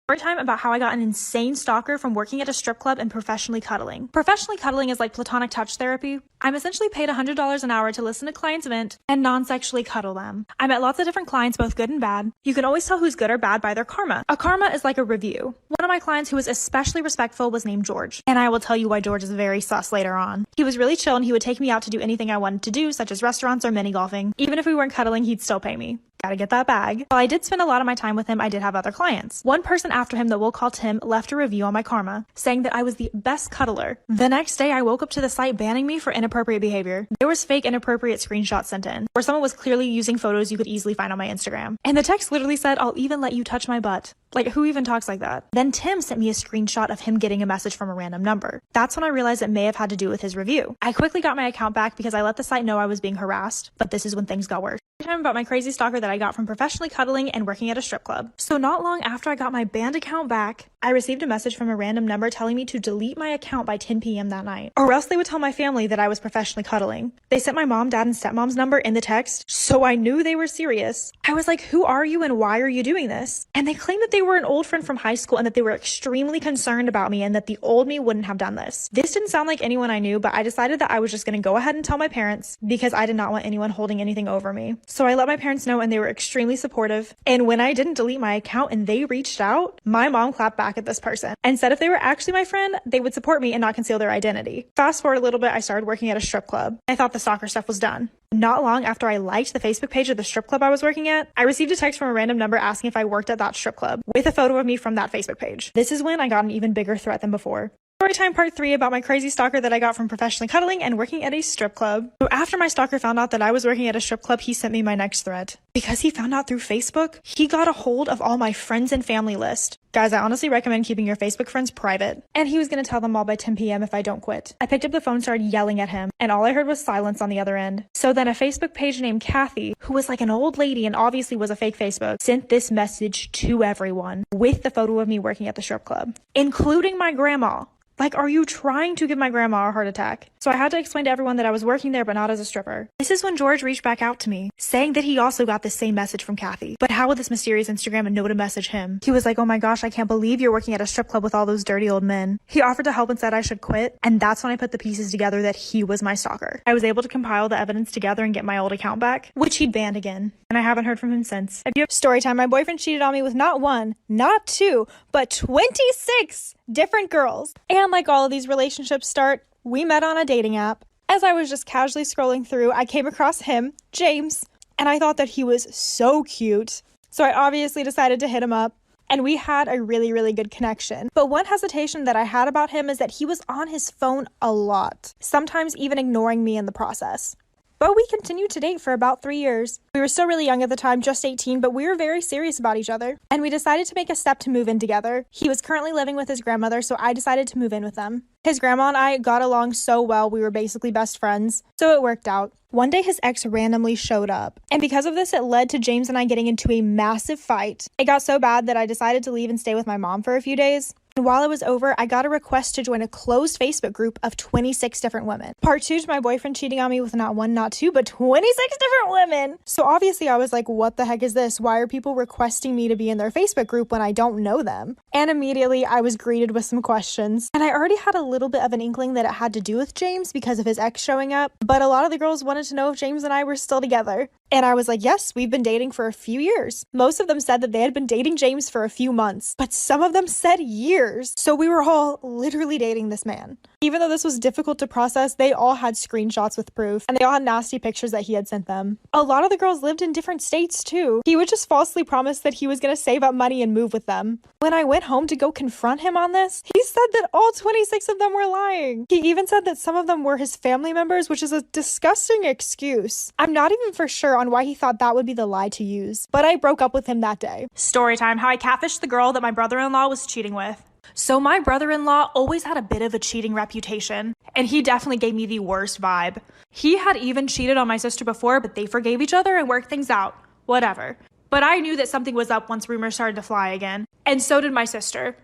S2: Story time about how I got an insane stalker from working at a strip club and professionally cuddling. Professionally cuddling is like platonic touch therapy. I'm essentially paid $100 an hour to listen to clients vent and non-sexually cuddle them. I met lots of different clients, both good and bad. You can always tell who's good or bad by their karma. A karma is like a review. One of my clients who was especially respectful was named George, and I will tell you why George is very sus later on. He was really chill and he would take me out to do anything I wanted to do, such as restaurants or mini golfing. Even if we weren't cuddling, he'd still pay me. Gotta get that bag. While I did spend a lot of my time with him, I did have other clients. One person after him that we'll call Tim left a review on my karma, saying that I was the best cuddler. The next day, I woke up to the site banning me for inappropriate behavior. There was fake inappropriate screenshots sent in, where someone was clearly using photos you could easily find on my Instagram. And the text literally said, "I'll even let you touch my butt." Like, who even talks like that? Then Tim sent me a screenshot of him getting a message from a random number. That's when I realized it may have had to do with his review. I quickly got my account back because I let the site know I was being harassed, but this is when things got worse. Time about my crazy stalker that I got from professionally cuddling and working at a strip club. So not long after I got my banned account back, I received a message from a random number telling me to delete my account by 10 p.m. that night, or else they would tell my family that I was professionally cuddling. They sent my mom, dad, and stepmom's number in the text, so I knew they were serious. I was like, who are you and why are you doing this? And they claimed that they were an old friend from high school and that they were extremely concerned about me and that the old me wouldn't have done this. This didn't sound like anyone I knew, but I decided that I was just going to go ahead and tell my parents because I did not want anyone holding anything over me. So I let my parents know and they were extremely supportive. And when I didn't delete my account and they reached out, my mom clapped back at this person and said if they were actually my friend, they would support me and not conceal their identity. Fast forward a little bit, I started working at a strip club. I thought the stalker stuff was done. Not long after I liked the Facebook page of the strip club I was working at, I received a text from a random number asking if I worked at that strip club with a photo of me from that Facebook page. This is when I got an even bigger threat than before. Storytime part 3 about my crazy stalker that I got from professionally cuddling and working at a strip club. So after my stalker found out that I was working at a strip club, he sent me my next threat. Because he found out through Facebook, he got a hold of all my friends and family list. Guys, I honestly recommend keeping your Facebook friends private. And he was going to tell them all by 10 p.m. if I don't quit. I picked up the phone and started yelling at him, and all I heard was silence on the other end. So then a Facebook page named Kathy, who was like an old lady and obviously was a fake Facebook, sent this message to everyone with the photo of me working at the strip club, including my grandma. Like, are you trying to give my grandma a heart attack? So I had to explain to everyone that I was working there, but not as a stripper. This is when George reached back out to me, saying that he also got the same message from Kathy. But how would this mysterious Instagram know to message him? He was like, oh my gosh, I can't believe you're working at a strip club with all those dirty old men. He offered to help and said I should quit. And that's when I put the pieces together that he was my stalker. I was able to compile the evidence together and get my old account back, which he'd banned again. And I haven't heard from him since.
S4: Storytime, my boyfriend cheated on me with not one, not two, but 26 different girls. And like all of these relationships start, we met on a dating app. As I was just casually scrolling through, I came across him, James, and I thought that he was so cute. So I obviously decided to hit him up, and we had a really, really good connection. But one hesitation that I had about him is that he was on his phone a lot, sometimes even ignoring me in the process. But we continued to date for about 3 years. We were still really young at the time, just 18, but we were very serious about each other. And we decided to make a step to move in together. He was currently living with his grandmother, so I decided to move in with them. His grandma and I got along so well, we were basically best friends, so it worked out. One day his ex randomly showed up, and because of this, it led to James and I getting into a massive fight. It got so bad that I decided to leave and stay with my mom for a few days. And while it was over, I got a request to join a closed Facebook group of 26 different women. Part 2 to my boyfriend cheating on me with not one, not two, but 26 different women. So obviously I was like, what the heck is this? Why are people requesting me to be in their Facebook group when I don't know them? And immediately I was greeted with some questions. And I already had a little bit of an inkling that it had to do with James because of his ex showing up. But a lot of the girls wanted to know if James and I were still together. And I was like, yes, we've been dating for a few years. Most of them said that they had been dating James for a few months, but some of them said years. years. So we were all literally dating this man. Even though this was difficult to process, they all had screenshots with proof, and they all had nasty pictures that he had sent them. A lot of the girls lived in different states too. He would just falsely promise that he was going to save up money and move with them. When I went home to go confront him on this, he said that all 26 of them were lying. He even said that some of them were his family members, which is a disgusting excuse. I'm not even for sure on why he thought that would be the lie to use, but I broke up with him that day.
S2: Storytime, how I catfished the girl that my brother-in-law was cheating with. So my brother-in-law always had a bit of a cheating reputation, and he definitely gave me the worst vibe. He had even cheated on my sister before, but they forgave each other and worked things out. Whatever. But I knew that something was up once rumors started to fly again, and so did my sister.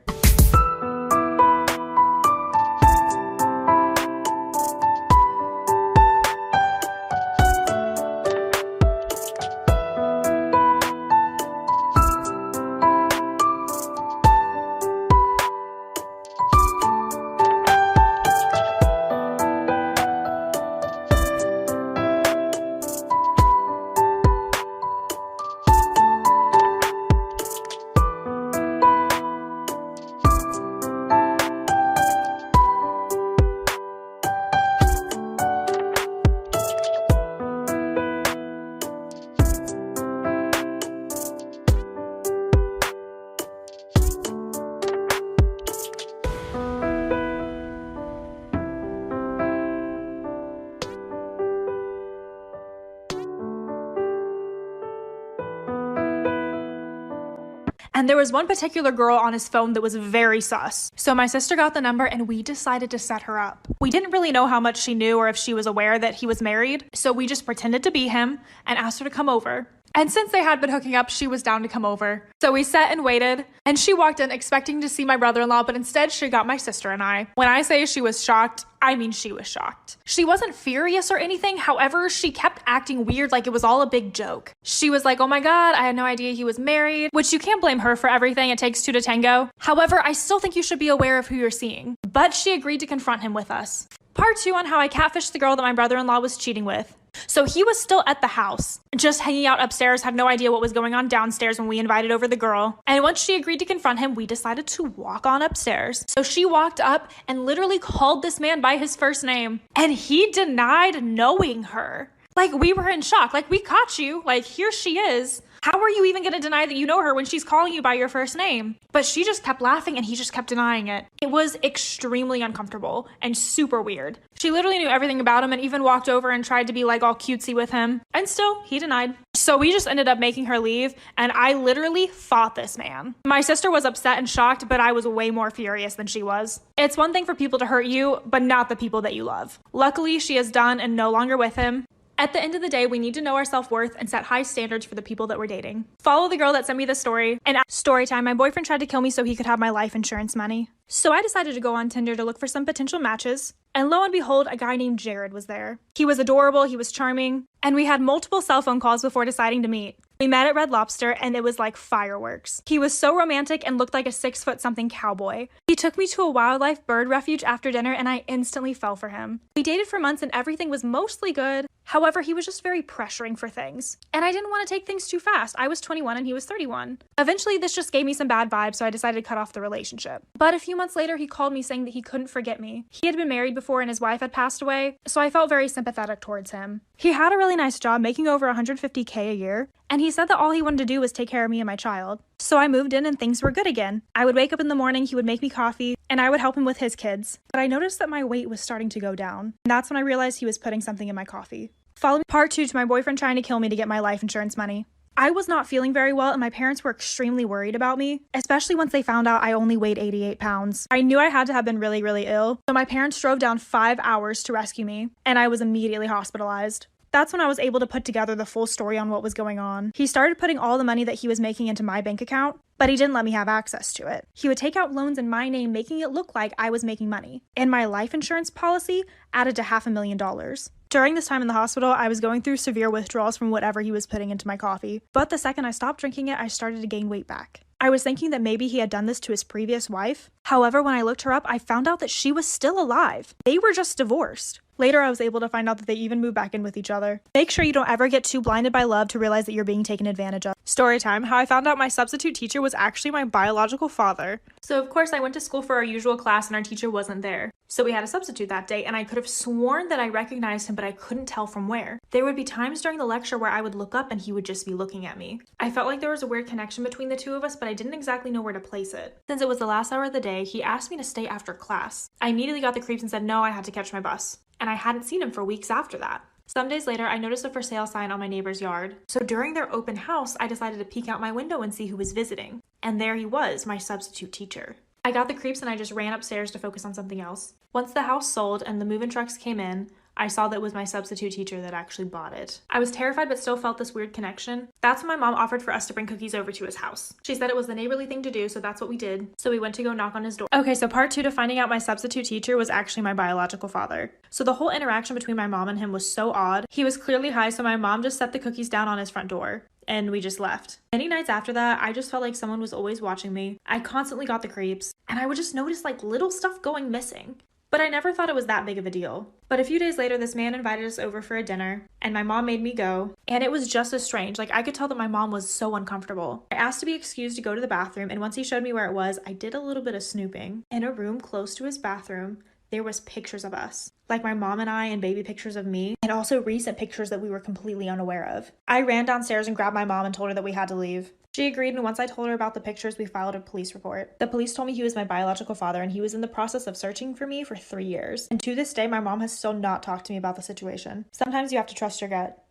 S2: And there was one particular girl on his phone that was very sus. So my sister got the number and we decided to set her up. We didn't really know how much she knew or if she was aware that he was married, so we just pretended to be him and asked her to come over. And since they had been hooking up, she was down to come over. So we sat and waited, and she walked in expecting to see my brother-in-law, but instead she got my sister and I. When I say she was shocked, I mean she was shocked. She wasn't furious or anything, however, she kept acting weird like it was all a big joke. She was like, oh my god, I had no idea he was married, which you can't blame her for everything, it takes two to tango. However, I still think you should be aware of who you're seeing. But she agreed to confront him with us. Part 2 on how I catfished the girl that my brother-in-law was cheating with. So he was still at the house, just hanging out upstairs, had no idea what was going on downstairs when we invited over the girl. And once she agreed to confront him, we decided to walk on upstairs. So she walked up and literally called this man by his first name, and he denied knowing her. Like, we were in shock. Like, we caught you. Like, here she is. How are you even going to deny that you know her when she's calling you by your first name? But she just kept laughing and he just kept denying it. It was extremely uncomfortable and super weird. She literally knew everything about him and even walked over and tried to be like all cutesy with him. And still, he denied. So we just ended up making her leave, and I literally fought this man. My sister was upset and shocked, but I was way more furious than she was. It's one thing for people to hurt you, but not the people that you love. Luckily, she is done and no longer with him. At the end of the day, we need to know our self-worth and set high standards for the people that we're dating. Follow the girl that sent me the story. And story time, my boyfriend tried to kill me so he could have my life insurance money. So I decided to go on Tinder to look for some potential matches. And lo and behold, a guy named Jared was there. He was adorable, he was charming, and we had multiple cell phone calls before deciding to meet. We met at Red Lobster and it was like fireworks. He was so romantic and looked like a 6-foot-something cowboy. He took me to a wildlife bird refuge after dinner and I instantly fell for him. We dated for months and everything was mostly good. However, he was just very pressuring for things. And I didn't want to take things too fast. I was 21 and he was 31. Eventually, this just gave me some bad vibes, so I decided to cut off the relationship. But a few months later, he called me saying that he couldn't forget me. He had been married before and his wife had passed away, so I felt very sympathetic towards him. He had a really nice job, making over $150K a year, and he said that all he wanted to do was take care of me and my child. So I moved in and things were good again. I would wake up in the morning, he would make me coffee, and I would help him with his kids. But I noticed that my weight was starting to go down. And that's when I realized he was putting something in my coffee. Follow part 2 to my boyfriend trying to kill me to get my life insurance money. I was not feeling very well and my parents were extremely worried about me, especially once they found out I only weighed 88 pounds. I knew I had to have been really, really ill, so my parents drove down 5 hours to rescue me, and I was immediately hospitalized. That's when I was able to put together the full story on what was going on. He started putting all the money that he was making into my bank account, but he didn't let me have access to it. He would take out loans in my name, making it look like I was making money. And my life insurance policy added to $500,000. During this time in the hospital, I was going through severe withdrawals from whatever he was putting into my coffee. But the second I stopped drinking it, I started to gain weight back. I was thinking that maybe he had done this to his previous wife, However, when I looked her up, I found out that she was still alive. They were just divorced. Later, I was able to find out that they even moved back in with each other. Make sure you don't ever get too blinded by love to realize that you're being taken advantage of. Story time, how I found out my substitute teacher was actually my biological father. So of course I went to school for our usual class and our teacher wasn't there. So we had a substitute that day and I could have sworn that I recognized him, but I couldn't tell from where. There would be times during the lecture where I would look up and he would just be looking at me. I felt like there was a weird connection between the two of us, but I didn't exactly know where to place it. Since it was the last hour of the day, he asked me to stay after class. I immediately got the creeps and said no, I had to catch my bus. And I hadn't seen him for weeks after that. Some days later, I noticed a for sale sign on my neighbor's yard. So during their open house, I decided to peek out my window and see who was visiting. And there he was, my substitute teacher. I got the creeps and I just ran upstairs to focus on something else. Once the house sold and the move-in trucks came in, I saw that it was my substitute teacher that actually bought it. I was terrified but still felt this weird connection. That's when my mom offered for us to bring cookies over to his house. She said it was the neighborly thing to do, so that's what we did. So we went to go knock on his door. Okay, so part 2 to finding out my substitute teacher was actually my biological father. So the whole interaction between my mom and him was so odd. He was clearly high, so my mom just set the cookies down on his front door. And we just left. Many nights after that, I just felt like someone was always watching me. I constantly got the creeps, and I would just notice like little stuff going missing. But I never thought it was that big of a deal. But a few days later, this man invited us over for a dinner, and my mom made me go, and it was just as strange. Like, I could tell that my mom was so uncomfortable. I asked to be excused to go to the bathroom, and once he showed me where it was, I did a little bit of snooping. In a room close to his bathroom, there was pictures of us. Like my mom and I, and baby pictures of me, and also recent pictures that we were completely unaware of. I ran downstairs and grabbed my mom and told her that we had to leave. She agreed, and once I told her about the pictures, we filed a police report. The police told me he was my biological father, and he was in the process of searching for me for 3 years. And to this day, my mom has still not talked to me about the situation. Sometimes you have to trust your gut.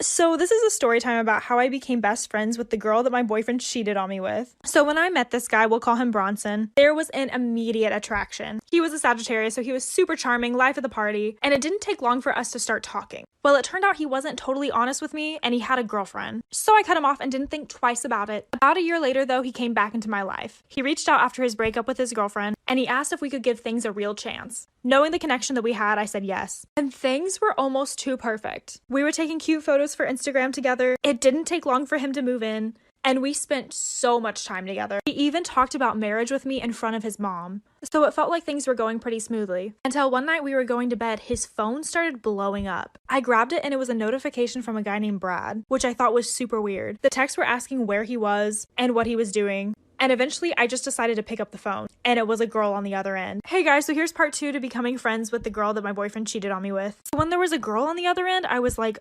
S2: So this is a story time about how I became best friends with the girl that my boyfriend cheated on me with. So when I met this guy, we'll call him Bronson, there was an immediate attraction. He was a Sagittarius, so he was super charming, life of the party, and it didn't take long for us to start talking. Well, it turned out he wasn't totally honest with me, and he had a girlfriend. So I cut him off and didn't think twice about it. About a year later, though, he came back into my life. He reached out after his breakup with his girlfriend, and he asked if we could give things a real chance. Knowing the connection that we had, I said yes. And things were almost too perfect. We were taking cute photos for Instagram together. It didn't take long for him to move in, and we spent so much time together. He even talked about marriage with me in front of his mom. So it felt like things were going pretty smoothly. Until one night we were going to bed, his phone started blowing up. I grabbed it and it was a notification from a guy named Brad, which I thought was super weird. The texts were asking where he was and what he was doing. And eventually I just decided to pick up the phone, and it was a girl on the other end. Hey guys, so here's part 2 to becoming friends with the girl that my boyfriend cheated on me with. When there was a girl on the other end, I was like,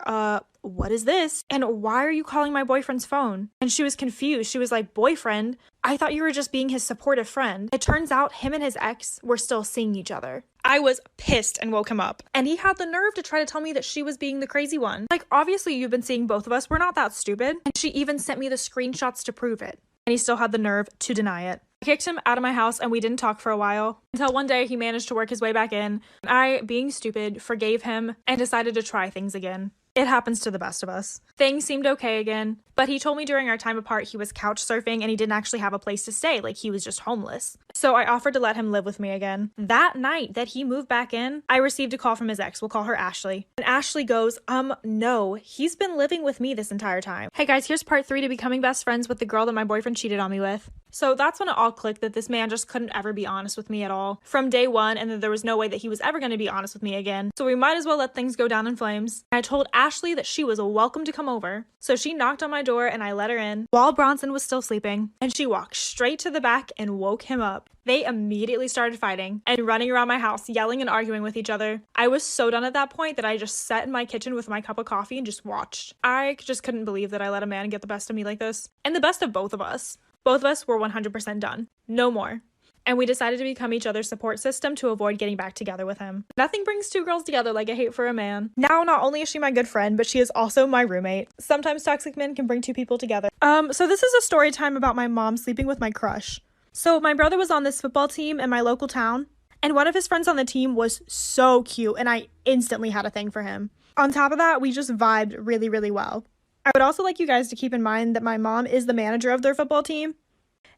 S2: what is this? And why are you calling my boyfriend's phone? And she was confused. She was like, boyfriend? I thought you were just being his supportive friend. It turns out him and his ex were still seeing each other. I was pissed and woke him up. And he had the nerve to try to tell me that she was being the crazy one. Like, obviously you've been seeing both of us. We're not that stupid. And she even sent me the screenshots to prove it. And he still had the nerve to deny it. I kicked him out of my house and we didn't talk for a while until one day he managed to work his way back in. I, being stupid, forgave him and decided to try things again. It happens to the best of us. Things seemed okay again, but he told me during our time apart he was couch surfing and he didn't actually have a place to stay, like he was just homeless. So I offered to let him live with me again. That night that he moved back in, I received a call from his ex. We'll call her Ashley. And Ashley goes, no, he's been living with me this entire time. Hey guys, here's part 3 to becoming best friends with the girl that my boyfriend cheated on me with. So that's when it all clicked that this man just couldn't ever be honest with me at all from day one, and that there was no way that he was ever going to be honest with me again. So we might as well let things go down in flames. I told Ashley that she was welcome to come over. So she knocked on my door door and I let her in while Bronson was still sleeping, and she walked straight to the back and woke him up. They immediately started fighting and running around my house, yelling and arguing with each other. I was so done at that point that I just sat in my kitchen with my cup of coffee and just watched. I just couldn't believe that I let a man get the best of me like this. And the best of both of us. Both of us were 100% done. No more. And we decided to become each other's support system to avoid getting back together with him. Nothing brings two girls together like a hate for a man. Now, not only is she my good friend, but she is also my roommate. Sometimes toxic men can bring two people together. So this is a story time about my mom sleeping with my crush. So my brother was on this football team in my local town, and one of his friends on the team was so cute, and I instantly had a thing for him. On top of that, we just vibed really, really well. I would also like you guys to keep in mind that my mom is the manager of their football team.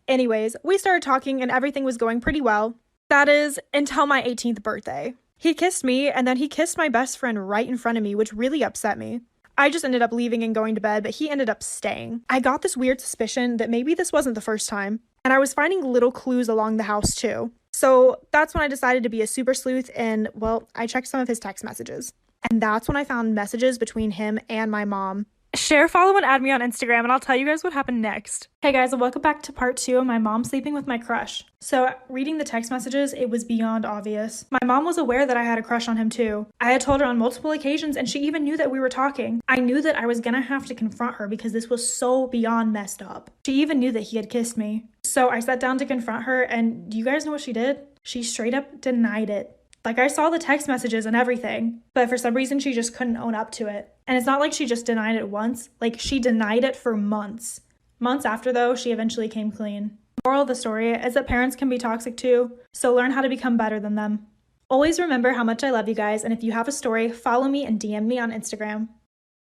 S2: Anyways, we started talking and everything was going pretty well. That is, until my 18th birthday. He kissed me and then he kissed my best friend right in front of me, which really upset me. I just ended up leaving and going to bed, but he ended up staying. I got this weird suspicion that maybe this wasn't the first time, and I was finding little clues along the house too. So that's when I decided to be a super sleuth and, well, I checked some of his text messages. And that's when I found messages between him and my mom. Share, follow, and add me on Instagram, and I'll tell you guys what happened next. Hey guys, and welcome back to part 2 of my mom sleeping with my crush. So, reading the text messages, it was beyond obvious. My mom was aware that I had a crush on him too. I had told her on multiple occasions, and she even knew that we were talking. I knew that I was gonna have to confront her because this was so beyond messed up. She even knew that he had kissed me. So I sat down to confront her, and do you guys know what she did? She straight up denied it. Like, I saw the text messages and everything, but for some reason she just couldn't own up to it. And it's not like she just denied it once, like she denied it for months. Months after though, she eventually came clean. Moral of the story is that parents can be toxic too, so learn how to become better than them. Always remember how much I love you guys, and if you have a story, follow me and DM me on Instagram.